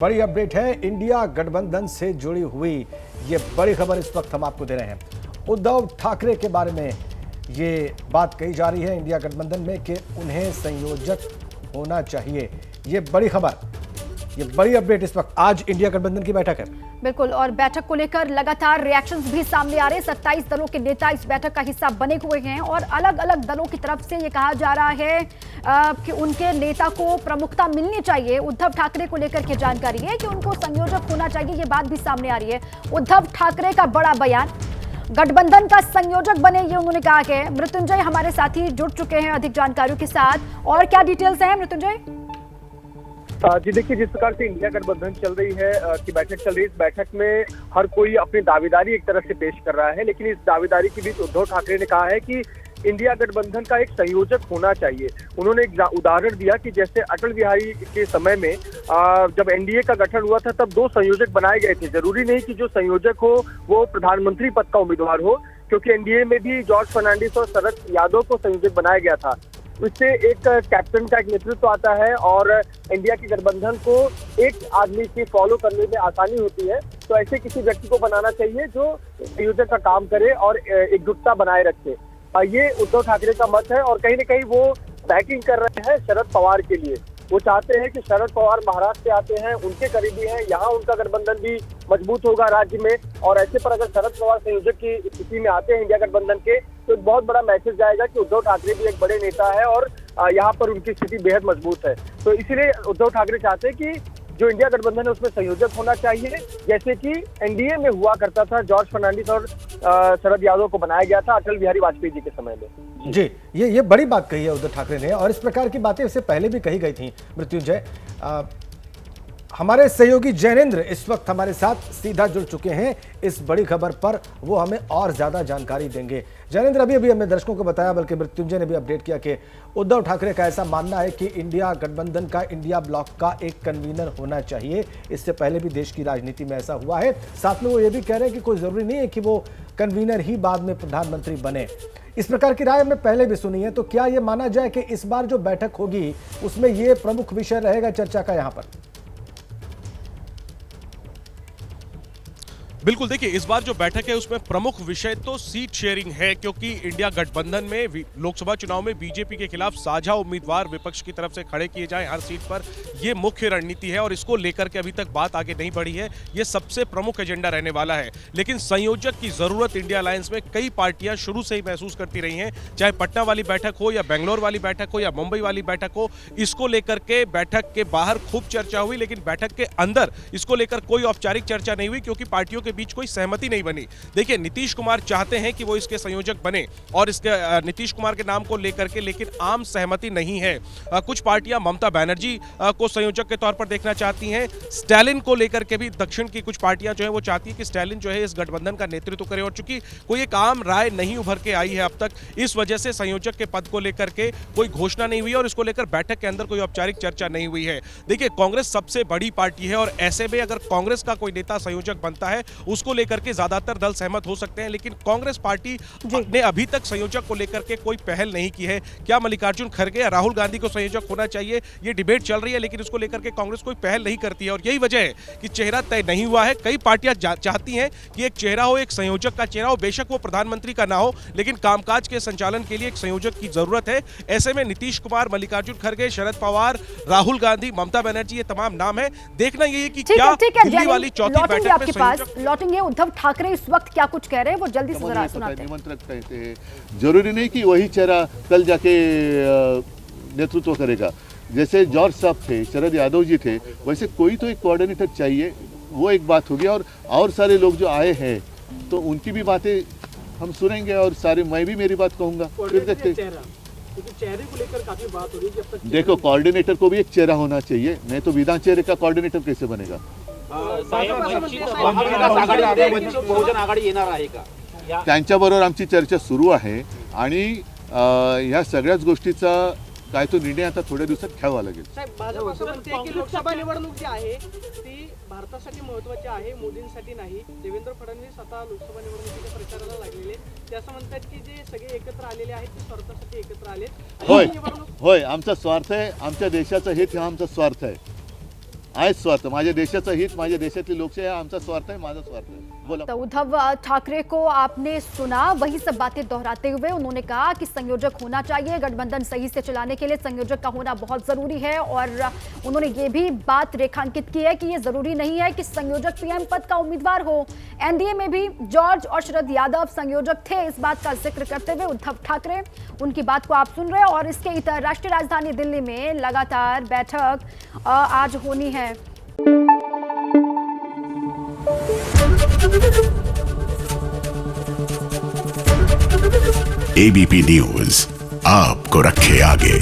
बड़ी अपडेट है इंडिया गठबंधन से जुड़ी हुई ये बड़ी खबर इस वक्त हम आपको दे रहे हैं। उद्धव ठाकरे के बारे में ये बात कही जा रही है इंडिया गठबंधन में कि उन्हें संयोजक होना चाहिए। ये बड़ी खबर, ये बड़ी अपडेट इस वक्त। आज इंडिया गठबंधन की बैठक है। बिल्कुल, और बैठक को लेकर लगातार रिएक्शंस भी सामने आ रहे हैं। 27 दलों के नेता इस बैठक का हिस्सा बने हुए हैं और अलग अलग दलों की तरफ से ये कहा जा रहा है कि उनके नेता को प्रमुखता मिलनी चाहिए। उद्धव ठाकरे को लेकर के जानकारी है कि उनको संयोजक होना चाहिए, ये बात भी सामने आ रही है। उद्धव ठाकरे का बड़ा बयान, गठबंधन का संयोजक बने, ये उन्होंने कहा है। मृत्युंजय हमारे साथी जुड़ चुके हैं अधिक जानकारियों के साथ। और क्या डिटेल्स हैं मृत्युंजय? जी देखिए, जिस प्रकार से इंडिया गठबंधन चल रही है की बैठक चल रही है, इस बैठक में हर कोई अपनी दावेदारी एक तरह से पेश कर रहा है, लेकिन इस दावेदारी के बीच उद्धव ठाकरे ने कहा है कि इंडिया गठबंधन का एक संयोजक होना चाहिए। उन्होंने एक उदाहरण दिया कि जैसे अटल बिहारी के समय में जब एनडीए का गठन हुआ था तब 2 संयोजक बनाए गए थे। जरूरी नहीं कि जो संयोजक हो वो प्रधानमंत्री पद का उम्मीदवार हो, क्योंकि एनडीए में भी जॉर्ज फर्नांडिस और शरद यादव को संयोजक बनाया गया था। इससे एक कैप्टन का एक नेतृत्व आता है और इंडिया के गठबंधन को एक आदमी से फॉलो करने में आसानी होती है। तो ऐसे किसी व्यक्ति को बनाना चाहिए जो संयोजक का काम करे और एकजुटता बनाए रखे। ये उद्धव ठाकरे का मत है और कहीं ना कहीं वो बैकिंग कर रहे हैं शरद पवार के लिए। वो चाहते हैं कि शरद पवार महाराष्ट्र से आते हैं, उनके करीबी हैं, यहाँ उनका गठबंधन भी मजबूत होगा राज्य में। और ऐसे पर अगर शरद पवार संयोजक की स्थिति में आते हैं इंडिया गठबंधन के, तो एक बहुत बड़ा मैसेज जाएगा कि उद्धव ठाकरे भी एक बड़े नेता है और यहाँ पर उनकी स्थिति बेहद मजबूत है। तो इसीलिए उद्धव ठाकरे चाहते हैं कि जो इंडिया गठबंधन है उसमें संयोजक होना चाहिए, जैसे कि एनडीए में हुआ करता था। जॉर्ज फर्नांडिस और शरद यादव को बनाया गया था अटल बिहारी वाजपेयी जी के समय में। जी, ये बड़ी बात कही है उद्धव ठाकरे ने और इस प्रकार की बातें इससे पहले भी कही गई थी। मृत्युंजय, हमारे सहयोगी जैनेंद्र इस वक्त हमारे साथ सीधा जुड़ चुके हैं इस बड़ी खबर पर, वो हमें और ज्यादा जानकारी देंगे। जैनेंद्र, अभी हमने दर्शकों को बताया, बल्कि मृत्युंजय ने भी अपडेट किया कि उद्धव ठाकरे का ऐसा मानना है कि इंडिया गठबंधन का इंडिया ब्लॉक का एक कन्वीनर होना चाहिए। इससे पहले भी देश की राजनीति में ऐसा हुआ है। साथ में वो ये भी कह रहे हैं कि कोई जरूरी नहीं है कि वो कन्वीनर ही बाद में प्रधानमंत्री बने। इस प्रकार की राय हमने पहले भी सुनी है। तो क्या ये माना जाए कि इस बार जो बैठक होगी उसमें ये प्रमुख विषय रहेगा चर्चा का यहाँ पर? बिल्कुल, देखिए इस बार जो बैठक है उसमें प्रमुख विषय तो सीट शेयरिंग है, क्योंकि इंडिया गठबंधन में लोकसभा चुनाव में बीजेपी के खिलाफ साझा उम्मीदवार विपक्ष की तरफ से खड़े किए जाएं हर सीट पर, यह मुख्य रणनीति है और इसको लेकर के अभी तक बात आगे नहीं बढ़ी है। यह सबसे प्रमुख एजेंडा रहने वाला है। लेकिन संयोजक की जरूरत इंडिया अलायंस में कई पार्टियां शुरू से ही महसूस करती रही हैं, चाहे पटना वाली बैठक हो या बेंगलोर वाली बैठक हो या मुंबई वाली बैठक हो। इसको लेकर के बैठक के बाहर खूब चर्चा हुई, लेकिन बैठक के अंदर इसको लेकर कोई औपचारिक चर्चा नहीं हुई, क्योंकि पार्टियों के बीच कोई सहमति नहीं बनी। देखिए, नीतीश कुमार चाहते हैं कि वो इसके संयोजक बने और इसके नीतीश कुमार के नाम को लेकर के, लेकिन आम सहमति नहीं है। कुछ पार्टियां ममता बनर्जी को संयोजक के तौर पर देखना चाहती हैं। स्टैलिन को लेकर के भी दक्षिण की कुछ पार्टियां जो है वो चाहती है कि स्टैलिन जो है इस गठबंधन का नेतृत्व करे, और चूंकि कोई एक आम राय नहीं उभर के आई है अब तक, इस वजह से संयोजक के पद को लेकर के कोई घोषणा नहीं हुई और इसको लेकर बैठक के अंदर कोई औपचारिक चर्चा नहीं हुई है। देखिए, कांग्रेस सबसे बड़ी पार्टी है और ऐसे में अगर कांग्रेस का कोई नेता संयोजक बनता है उसको लेकर के ज्यादातर दल सहमत हो सकते हैं, लेकिन कांग्रेस पार्टी ने अभी तक संयोजक को लेकर के कोई पहल नहीं की है। क्या मल्लिकार्जुन खड़गे या राहुल गांधी को संयोजक होना चाहिए, ये डिबेट चल रही है, लेकिन इसको लेकर के कांग्रेस कोई पहल नहीं करती है और यही वजह है कि चेहरा तय नहीं हुआ है। कई पार्टियां चाहती हैं कि एक चेहरा हो, एक संयोजक का चेहरा हो, बेशक वो प्रधानमंत्री का ना हो, लेकिन कामकाज के संचालन के लिए एक संयोजक की जरूरत है। ऐसे में नीतीश कुमार, मल्लिकार्जुन खड़गे, शरद पवार, राहुल गांधी, ममता बनर्जी, ये तमाम नाम है। देखना यही है कि क्या दिल्ली वाली चौथी बैठक में संयोजक लौटेंगे। उद्धव ठाकरे इस वक्त क्या कुछ कह रहे हैं वो जल्दी से जरा सुनाते हैं। निमंत्रक कहते हैं, जरूरी नहीं कि वही चेहरा कल जाके नेतृत्व करेगा। जैसे जॉर्ज साहब थे, शरद यादव जी थे, वैसे कोई तो एक कोऑर्डिनेटर चाहिए। वो एक बात होगी और सारे लोग जो आए हैं तो उनकी भी बातें हम सुनेंगे और सारे मैं भी मेरी बात कहूँगा। फिर देखते चेहरे को लेकर काफी बात हो रही है। जब तक देखो, कोऑर्डिनेटर को भी एक चेहरा होना चाहिए, नहीं तो विधान चेहरे का कोऑर्डिनेटर कैसे बनेगा? त्यांच्याबरोबर आमची चर्चा सुरू आहे आणि ह्या सगळ्याच गोष्टीचा काय तो निर्णय आता थोड्या दिवसात घ्यावा लागेल। लोकसभा निवडणूक जी आहे ती भारतासाठी महत्त्वाची आहे, मोदींसाठी नाही। देवेंद्र फडणवीस आता लोकसभा निवडणुकीच्या प्रचाराला लागलेले, ते असं म्हणतात की जे सगळे एकत्र आलेले आहेत ते स्वार्थासाठी एकत्र आले। होय, आमचा स्वार्थ आहे, आमच्या देशाचा हेतू हा आमचा स्वार्थ आहे। आहे स्वार्थ, माझ्या देशाचं हित, माझ्या देशातली लोकशाही हा आमचा स्वार्थ आहे, माझा स्वार्थ आहे. बोला. तो उद्धव ठाकरे को आपने सुना, वही सब बातें दोहराते हुए उन्होंने कहा कि संयोजक होना चाहिए, गठबंधन सही से चलाने के लिए संयोजक का होना बहुत जरूरी है। और उन्होंने ये भी बात रेखांकित की है कि ये जरूरी नहीं है कि संयोजक पीएम पद का उम्मीदवार हो। एनडीए में भी जॉर्ज और शरद यादव संयोजक थे, इस बात का जिक्र करते हुए उद्धव ठाकरे, उनकी बात को आप सुन रहे हैं। और इसके इतर राष्ट्रीय राजधानी दिल्ली में लगातार बैठक आज होनी है। एबीपी न्यूज आपको रखे आगे।